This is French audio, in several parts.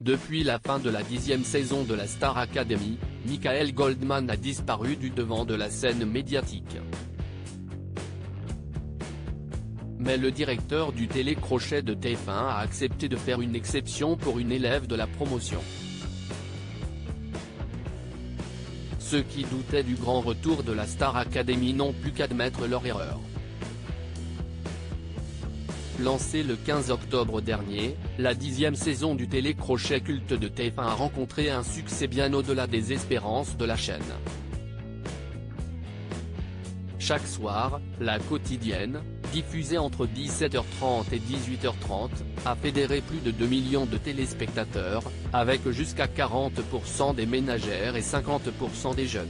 Depuis la fin de la 10e saison de la Star Academy, Michael Goldman a disparu du devant de la scène médiatique. Mais le directeur du télécrochet de TF1 a accepté de faire une exception pour une élève de la promotion. Ceux qui doutaient du grand retour de la Star Academy n'ont plus qu'admettre leur erreur. Lancée le 15 octobre dernier, la 10e saison du télécrochet culte de TF1 a rencontré un succès bien au-delà des espérances de la chaîne. Chaque soir, la quotidienne, diffusée entre 17h30 et 18h30, a fédéré plus de 2 millions de téléspectateurs, avec jusqu'à 40% des ménagères et 50% des jeunes.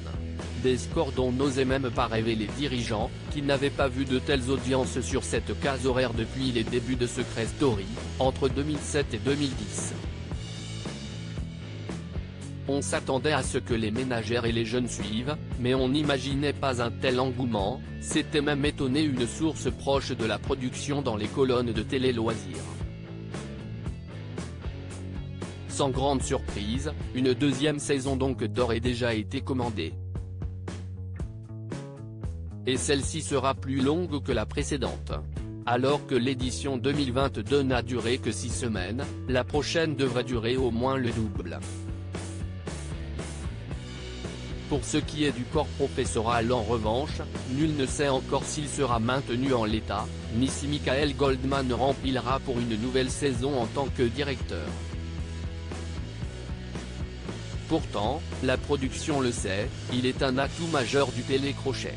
Des scores dont n'osaient même pas rêver les dirigeants, qui n'avaient pas vu de telles audiences sur cette case horaire depuis les débuts de Secret Story, entre 2007 et 2010. On s'attendait à ce que les ménagères et les jeunes suivent, mais on n'imaginait pas un tel engouement, s'était même étonné une source proche de la production dans les colonnes de télé-loisirs. Sans grande surprise, une deuxième saison donc d'aurait déjà été commandée. Et celle-ci sera plus longue que la précédente. Alors que l'édition 2022 n'a duré que 6 semaines, la prochaine devrait durer au moins le double. Pour ce qui est du corps professoral en revanche, nul ne sait encore s'il sera maintenu en l'état, ni si Michael Goldman remplira pour une nouvelle saison en tant que directeur. Pourtant, la production le sait, il est un atout majeur du télécrochet.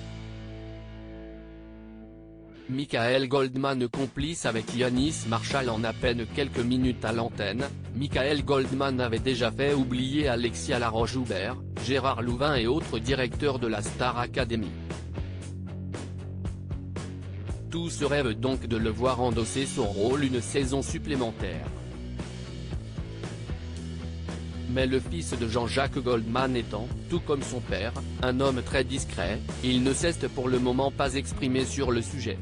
Michael Goldman complice avec Yanis Marshall en à peine quelques minutes à l'antenne. Michael Goldman avait déjà fait oublier Alexia Laroche-Joubert, Gérard Louvain et autres directeurs de la Star Academy. Tous rêvent donc de le voir endosser son rôle une saison supplémentaire. Mais le fils de Jean-Jacques Goldman étant, tout comme son père, un homme très discret, il ne s'est pour le moment pas exprimé sur le sujet.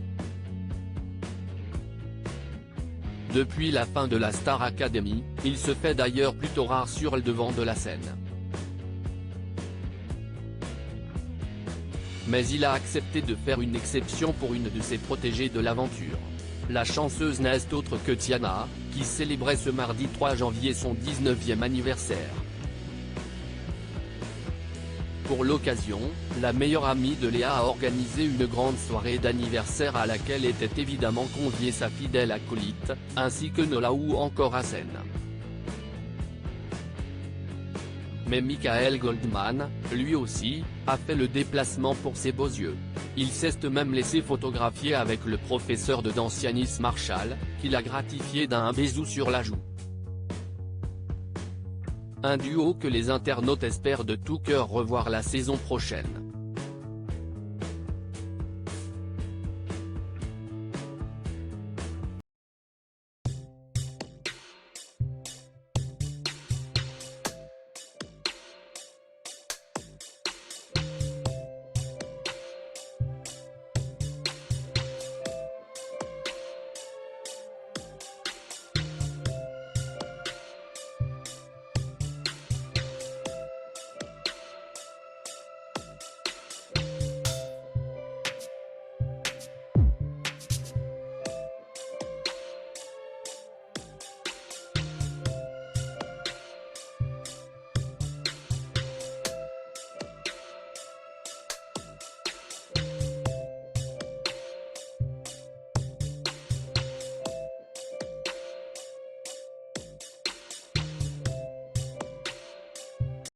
Depuis la fin de la Star Academy, il se fait d'ailleurs plutôt rare sur le devant de la scène. Mais il a accepté de faire une exception pour une de ses protégées de l'aventure. La chanteuse n'est autre que Tiana, qui célébrait ce mardi 3 janvier son 19e anniversaire. Pour l'occasion, la meilleure amie de Léa a organisé une grande soirée d'anniversaire à laquelle était évidemment conviée sa fidèle acolyte, ainsi que Nola ou encore Hassen. Mais Michael Goldman, lui aussi, a fait le déplacement pour ses beaux yeux. Il s'est même laissé photographier avec le professeur de danse Yanis Marshall, qui l'a gratifié d'un bisou sur la joue. Un duo que les internautes espèrent de tout cœur revoir la saison prochaine.